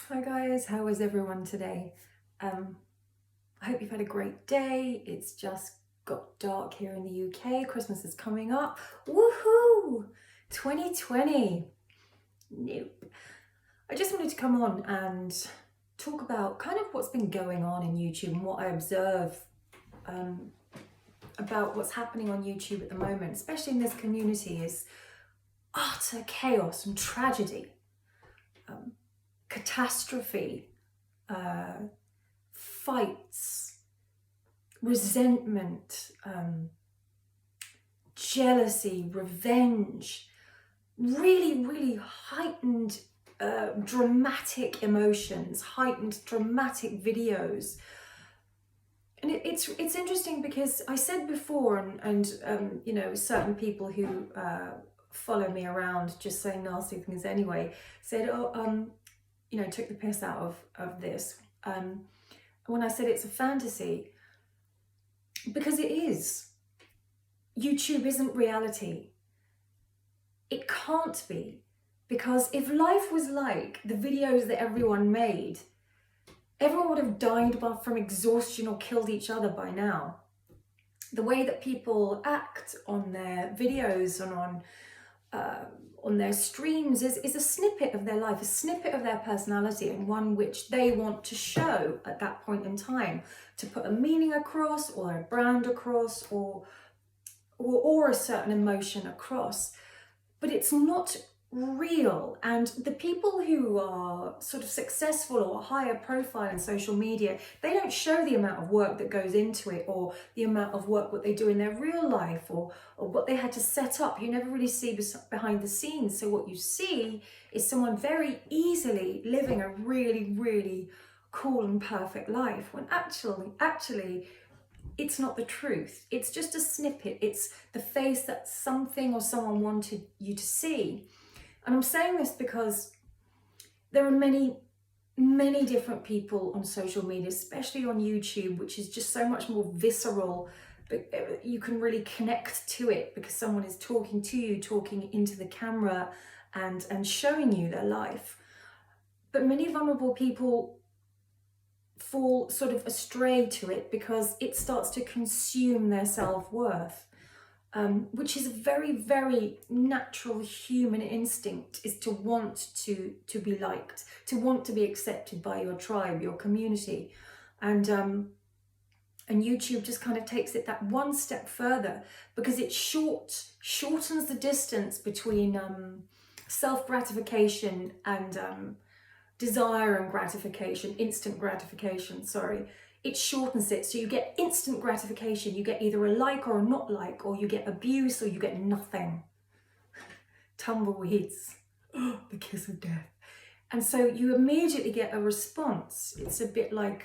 Hi guys, how is everyone today? I hope you've had a great day. It's just got dark here in the UK. Christmas is coming up. Woohoo! 2020. Nope. I just wanted to come on and talk about kind of what's been going on in YouTube and what I observe um, about what's happening on YouTube at the moment, especially in this community, is utter chaos and tragedy, catastrophe, uh, fights, resentment, jealousy, revenge, really, really heightened, dramatic emotions, heightened, dramatic videos. And it's interesting because I said before, and you know, certain people who follow me around just saying nasty things anyway said, you know, took the piss out of this. When I said it's a fantasy, because it is. YouTube isn't reality. It can't be. Because if life was like the videos that everyone made, everyone would have died from exhaustion or killed each other by now. The way that people act on their videos and on their streams is a snippet of their life, a snippet of their personality, and one which they want to show at that point in time, to put a meaning across or a brand across or a certain emotion across. But it's not real. And the people who are sort of successful or higher profile in social media, they don't show the amount of work that goes into it, or the amount of work what they do in their real life, or what they had to set up. You never really see behind the scenes. So what you see is someone very easily living a really, really cool and perfect life, when actually it's not the truth. It's just a snippet. It's the face that something or someone wanted you to see. And I'm saying this because there are many, many different people on social media, especially on YouTube, which is just so much more visceral. But you can really connect to it because someone is talking to you, talking into the camera, and showing you their life. But many vulnerable people fall sort of astray to it because it starts to consume their self-worth. Which is a very, very natural human instinct, is to want to be liked, to want to be accepted by your tribe, your community. And YouTube just kind of takes it that one step further, because it shortens the distance between self-gratification and desire and gratification, instant gratification, sorry. It shortens it, so you get instant gratification. You get either a like or a not like, or you get abuse or you get nothing. Tumbleweeds, the kiss of death. And so you immediately get a response. It's a bit like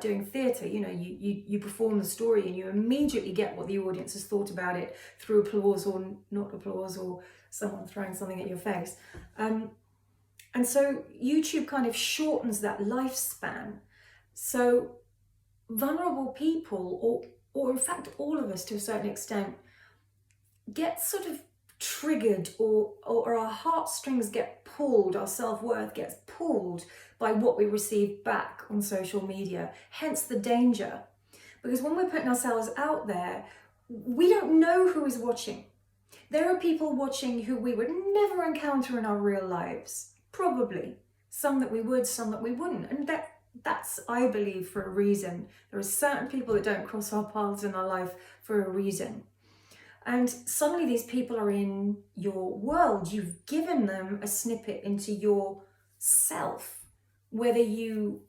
doing theatre. You know, you perform the story and you immediately get what the audience has thought about it through applause or not applause, or someone throwing something at your face. And so YouTube kind of shortens that lifespan. So vulnerable people, or in fact all of us to a certain extent, get sort of triggered, or our heartstrings get pulled, our self-worth gets pulled by what we receive back on social media. Hence the danger. Because when we're putting ourselves out there, we don't know who is watching. There are people watching who we would never encounter in our real lives. Probably. Some that we would, some that we wouldn't. And that's, I believe, for a reason. There are certain people that don't cross our paths in our life for a reason. And suddenly these people are in your world. You've given them a snippet into your self, whether you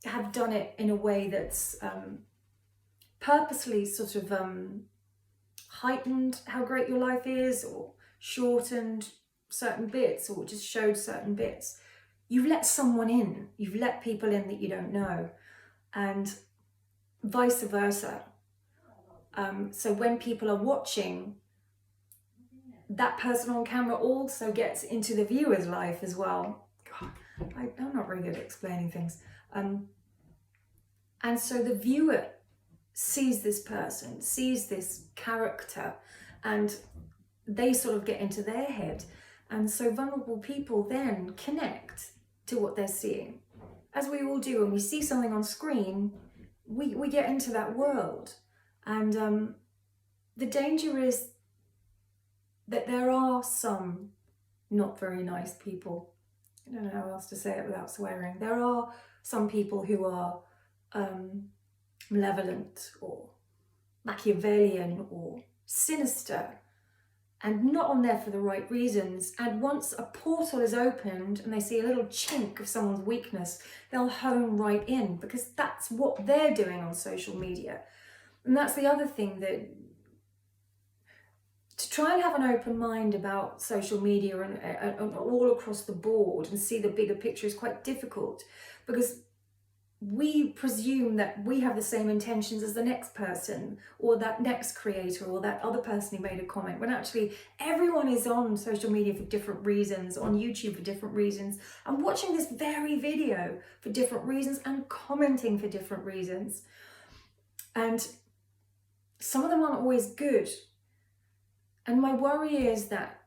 have done it in a way that's purposely sort of heightened how great your life is, or shortened certain bits, or just showed certain bits. You've let someone in. You've let people in that you don't know, and vice versa. So when people are watching, that person on camera also gets into the viewer's life as well. God, I'm not very good at explaining things. And so the viewer sees this person, sees this character, and they sort of get into their head. And so vulnerable people then connect to what they're seeing. As we all do when we see something on screen, we get into that world. And the danger is that there are some not very nice people. I don't know how else to say it without swearing. There are some people who are malevolent or Machiavellian or sinister and not on there for the right reasons. And once a portal is opened and they see a little chink of someone's weakness, they'll hone right in, because that's what they're doing on social media. And that's the other thing, that to try and have an open mind about social media and all across the board and see the bigger picture is quite difficult, because we presume that we have the same intentions as the next person or that next creator or that other person who made a comment, when actually everyone is on social media for different reasons, on YouTube for different reasons, and watching this very video for different reasons and commenting for different reasons. And some of them aren't always good. And my worry is that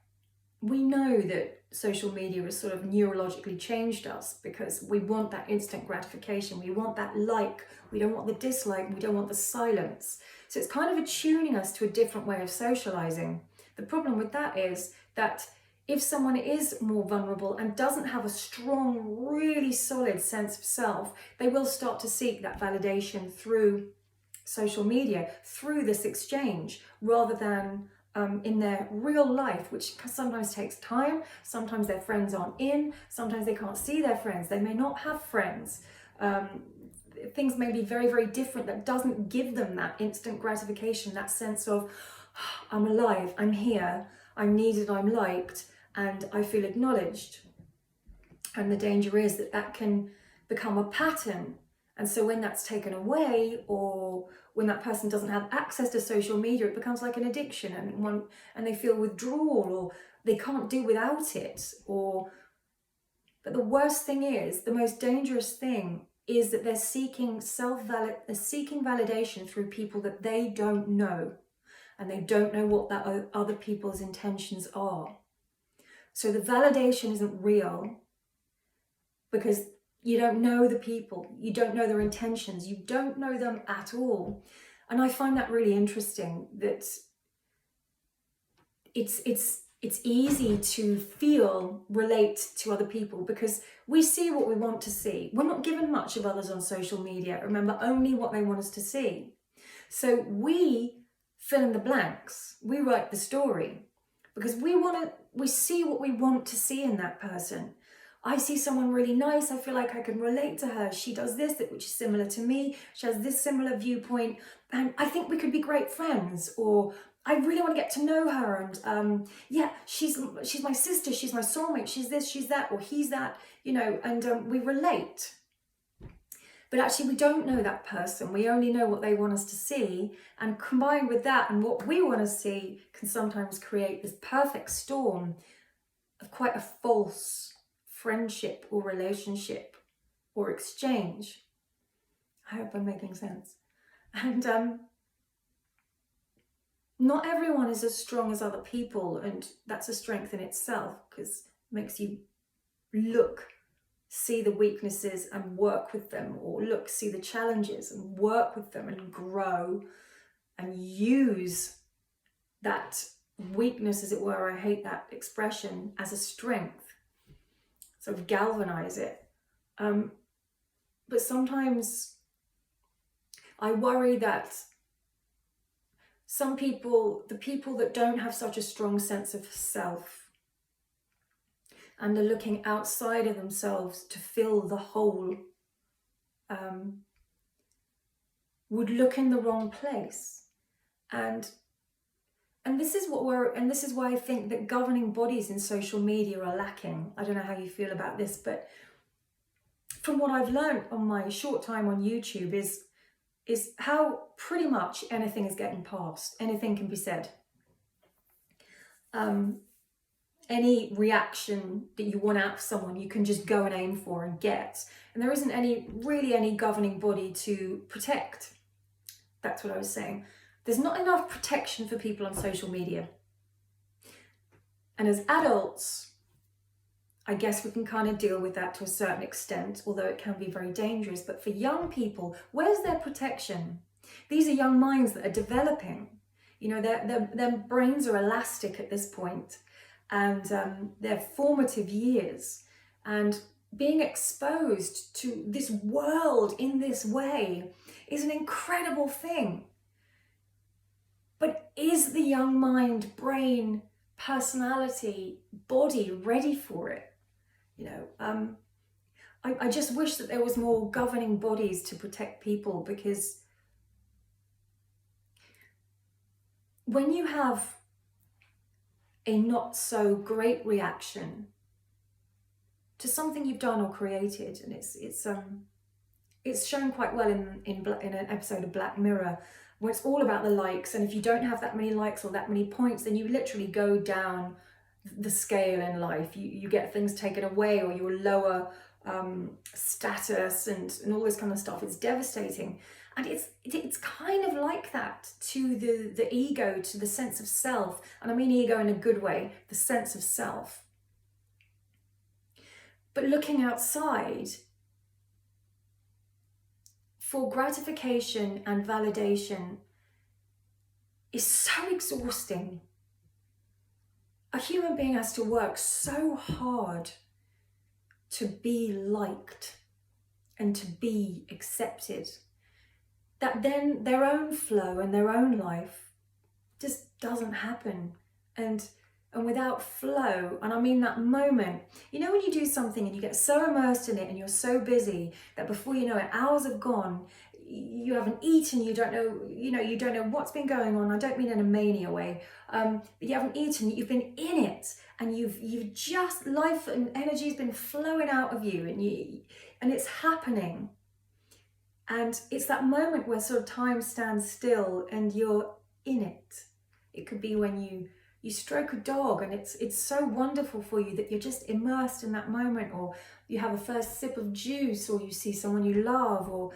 we know that social media has sort of neurologically changed us, because we want that instant gratification. We want that like, we don't want the dislike, we don't want the silence. So it's kind of attuning us to a different way of socializing. The problem with that is that if someone is more vulnerable and doesn't have a strong, really solid sense of self, they will start to seek that validation through social media, through this exchange, rather than in their real life, which sometimes takes time. Sometimes their friends aren't in, sometimes they can't see their friends, they may not have friends. Things may be very, very different. That doesn't give them that instant gratification, that sense of, I'm alive, I'm here, I'm needed, I'm liked, and I feel acknowledged. And the danger is that that can become a pattern. And so when that's taken away, or when that person doesn't have access to social media, it becomes like an addiction, and they feel withdrawal, or they can't do without it. But the worst thing is, the most dangerous thing is that they're seeking validation through people that they don't know, and they don't know what that other people's intentions are. So the validation isn't real, because you don't know the people, you don't know their intentions, you don't know them at all. And I find that really interesting, that it's easy to relate to other people, because we see what we want to see. We're not given much of others on social media. Remember, only what they want us to see. So we fill in the blanks, we write the story, because we see what we want to see in that person. I see someone really nice, I feel like I can relate to her. She does this, which is similar to me. She has this similar viewpoint, and I think we could be great friends. Or I really want to get to know her, and yeah, she's my sister, she's my soulmate, she's this, she's that, or he's that, and we relate. But actually we don't know that person. We only know what they want us to see, and combined with that and what we want to see can sometimes create this perfect storm of quite a false friendship or relationship or exchange. I hope I'm making sense. And not everyone is as strong as other people, and that's a strength in itself, because it makes you see the weaknesses and work with them, or see the challenges and work with them and grow and use that weakness, as it were. I hate that expression, as a strength. Sort of galvanize it. But sometimes I worry that some people, the people that don't have such a strong sense of self and are looking outside of themselves to fill the hole, would look in the wrong place. And this is why I think that governing bodies in social media are lacking. I don't know how you feel about this, but from what I've learned on my short time on YouTube is how pretty much anything is getting passed. Anything can be said. Any reaction that you want out of someone, you can just go and aim for and get. And there isn't really any governing body to protect. That's what I was saying. There's not enough protection for people on social media. And as adults, I guess we can kind of deal with that to a certain extent, although it can be very dangerous. But for young people, where's their protection? These are young minds that are developing. You know, their brains are elastic at this point, and their formative years. And being exposed to this world in this way is an incredible thing. But is the young mind, brain, personality, body ready for it? You know, I just wish that there was more governing bodies to protect people, because when you have a not so great reaction to something you've done or created, and it's shown quite well in an episode of Black Mirror, where it's all about the likes, and if you don't have that many likes or that many points, then you literally go down the scale in life. You get things taken away, or you're lower status and all this kind of stuff. It's devastating. And it's kind of like that to the ego, to the sense of self. And I mean ego in a good way, the sense of self. But looking outside for gratification and validation is so exhausting. A human being has to work so hard to be liked and to be accepted, that then their own flow and their own life just doesn't happen. And without flow, and I mean that moment, you know, when you do something and you get so immersed in it and you're so busy that before you know it, hours have gone, you haven't eaten, you don't know what's been going on. I don't mean in a mania way. You haven't eaten, you've been in it, and you've just, life and energy has been flowing out of you, and it's happening. And it's that moment where sort of time stands still and you're in it. It could be when you stroke a dog and it's so wonderful for you that you're just immersed in that moment, or you have a first sip of juice, or you see someone you love, or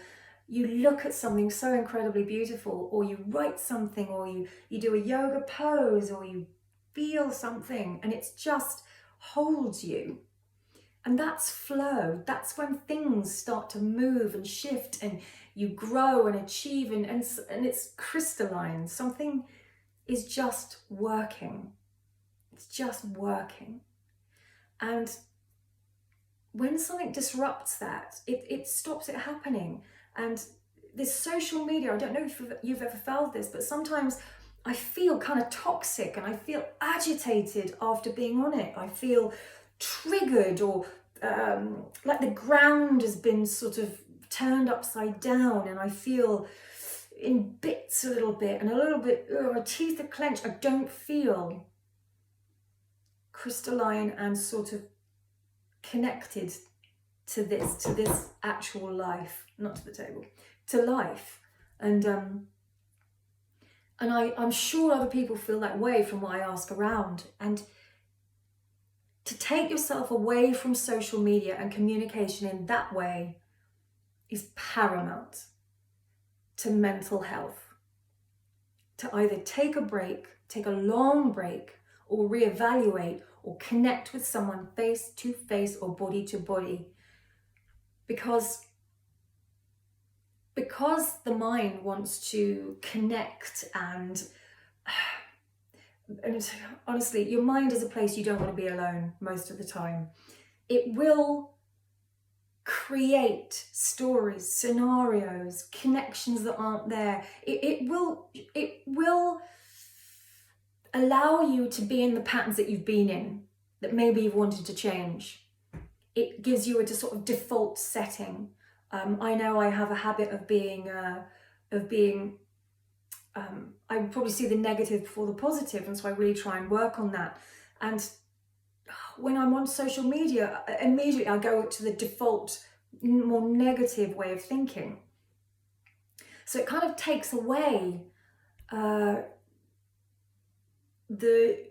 you look at something so incredibly beautiful, or you write something, or you do a yoga pose, or you feel something, and it just holds you. And that's flow. That's when things start to move and shift, and you grow and achieve, and it's crystalline. Something is just working. It's just working. And when something disrupts that, it stops it happening. And this social media, I don't know if you've ever felt this, but sometimes I feel kind of toxic and I feel agitated after being on it. I feel triggered, or like the ground has been sort of turned upside down, and I feel in bits a little bit, and a little bit, my teeth are clenched. I don't feel crystalline and sort of connected to this actual life, not to the table, to life. And I'm sure other people feel that way from what I ask around. And to take yourself away from social media and communication in that way is paramount to mental health. To either take a break, take a long break, or reevaluate, or connect with someone face to face or body to body. Because the mind wants to connect, and honestly, your mind is a place you don't want to be alone most of the time. It will create stories, scenarios, connections that aren't there. It will allow you to be in the patterns that you've been in, that maybe you've wanted to change. It gives you a sort of default setting. I know I have a habit of being, I probably see the negative before the positive, and so I really try and work on that. And when I'm on social media, immediately I go to the default, more negative way of thinking. So it kind of takes away the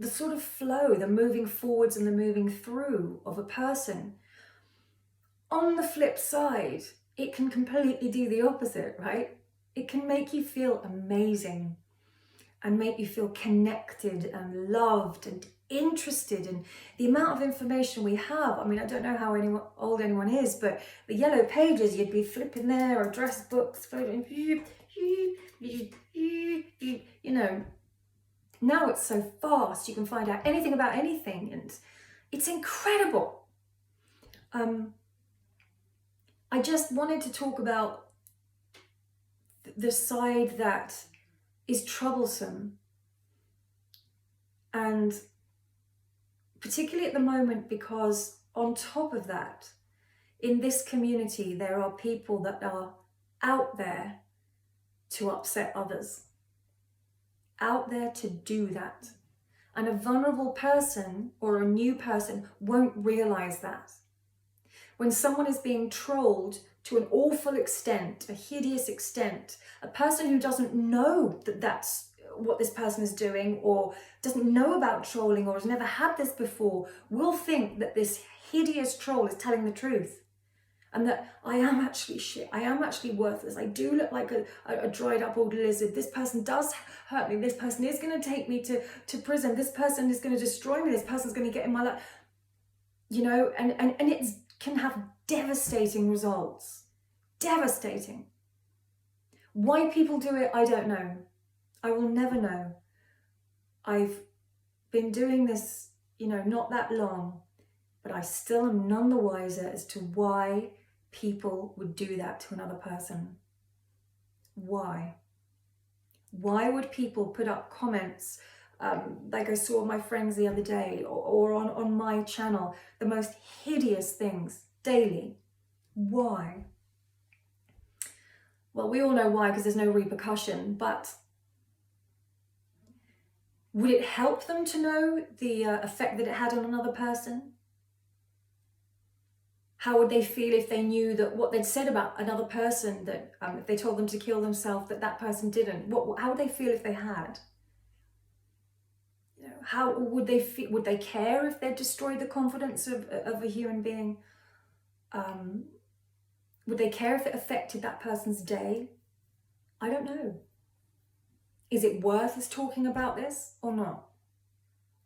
sort of flow, the moving forwards and the moving through of a person. On the flip side, it can completely do the opposite, right? It can make you feel amazing and make you feel connected and loved and interested in the amount of information we have. I mean, I don't know how old anyone is, but the yellow pages, you'd be flipping there, or address books, flipping, you know. Now it's so fast, you can find out anything about anything, and it's incredible. I just wanted to talk about the side that is troublesome, and particularly at the moment, because on top of that, in this community, there are people that are out there to upset others, out there to do that. And a vulnerable person or a new person won't realize that. When someone is being trolled to an awful extent, a hideous extent, a person who doesn't know that that's what this person is doing, or doesn't know about trolling, or has never had this before, will think that this hideous troll is telling the truth, and that I am actually shit, I am actually worthless, I do look like a dried up old lizard, this person does hurt me, this person is going to take me to prison, this person is going to destroy me, this person's going to get in my life, you know, and it can have devastating results. Devastating. Why people do it, I don't know. I will never know. I've been doing this, you know, not that long, but I still am none the wiser as to why people would do that to another person. Why? Why would people put up comments like I saw my friends the other day, or on my channel, the most hideous things daily? Why? Well, we all know why, because there's no repercussion, but would it help them to know the effect that it had on another person? How would they feel if they knew that what they'd said about another person, that if they told them to kill themselves, that person didn't? How would they feel if they had? You know, how would they feel? Would they care if they destroyed the confidence of a human being? Would they care if it affected that person's day? I don't know. Is it worth us talking about this or not?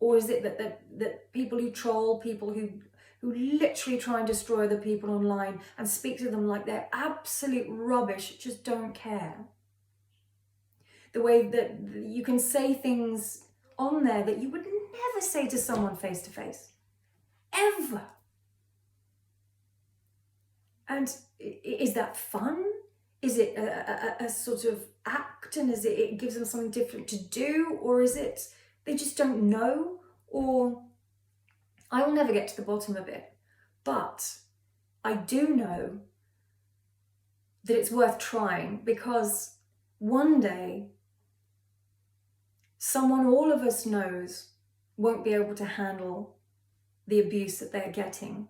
Or is it that people who troll, people who literally try and destroy the people online and speak to them like they're absolute rubbish, just don't care? The way that you can say things on there that you would never say to someone face to face, ever. And is that fun? Is it a sort of act, and it gives them something different to do? Or is it they just don't know? Or I will never get to the bottom of it. But I do know that it's worth trying, because one day someone all of us knows won't be able to handle the abuse that they're getting.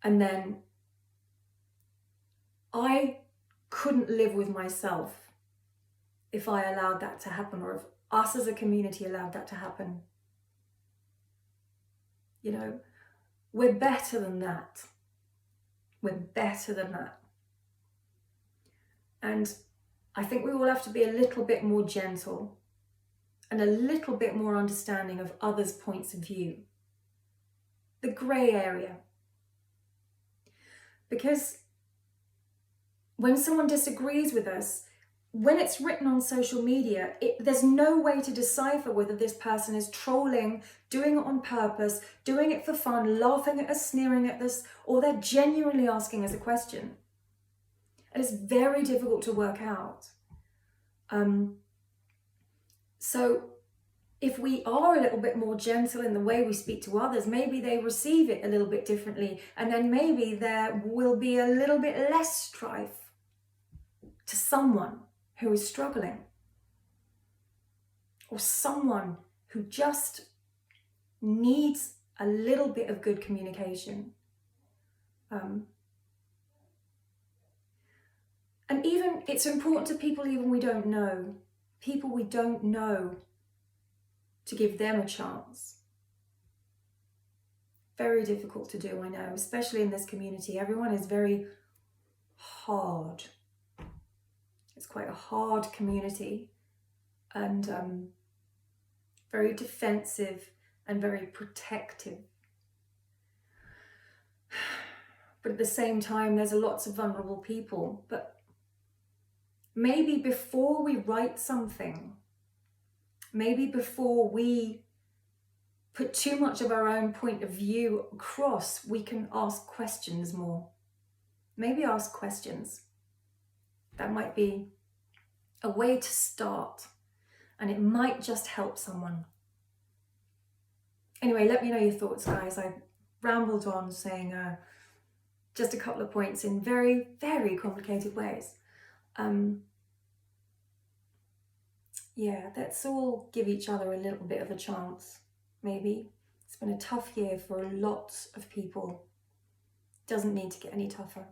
And then I couldn't live with myself if I allowed that to happen, or if us as a community allowed that to happen. You know, we're better than that. We're better than that. And I think we all have to be a little bit more gentle and a little bit more understanding of others' points of view. The grey area. Because when someone disagrees with us, when it's written on social media, there's no way to decipher whether this person is trolling, doing it on purpose, doing it for fun, laughing at us, sneering at us, or they're genuinely asking us a question. And it's very difficult to work out. So if we are a little bit more gentle in the way we speak to others, maybe they receive it a little bit differently, and then maybe there will be a little bit less strife to someone who is struggling, or someone who just needs a little bit of good communication. And even, it's important to people even we don't know, to give them a chance. Very difficult to do, I know, especially in this community. Everyone is very hard. It's quite a hard community, and very defensive and very protective. But at the same time, there's lots of vulnerable people. But maybe before we write something, maybe before we put too much of our own point of view across, we can ask questions more. Maybe ask questions. That might be a way to start, and it might just help someone. Anyway, let me know your thoughts, guys. I rambled on saying just a couple of points in very, very complicated ways. Yeah, let's all give each other a little bit of a chance, maybe. It's been a tough year for lots of people. Doesn't need to get any tougher.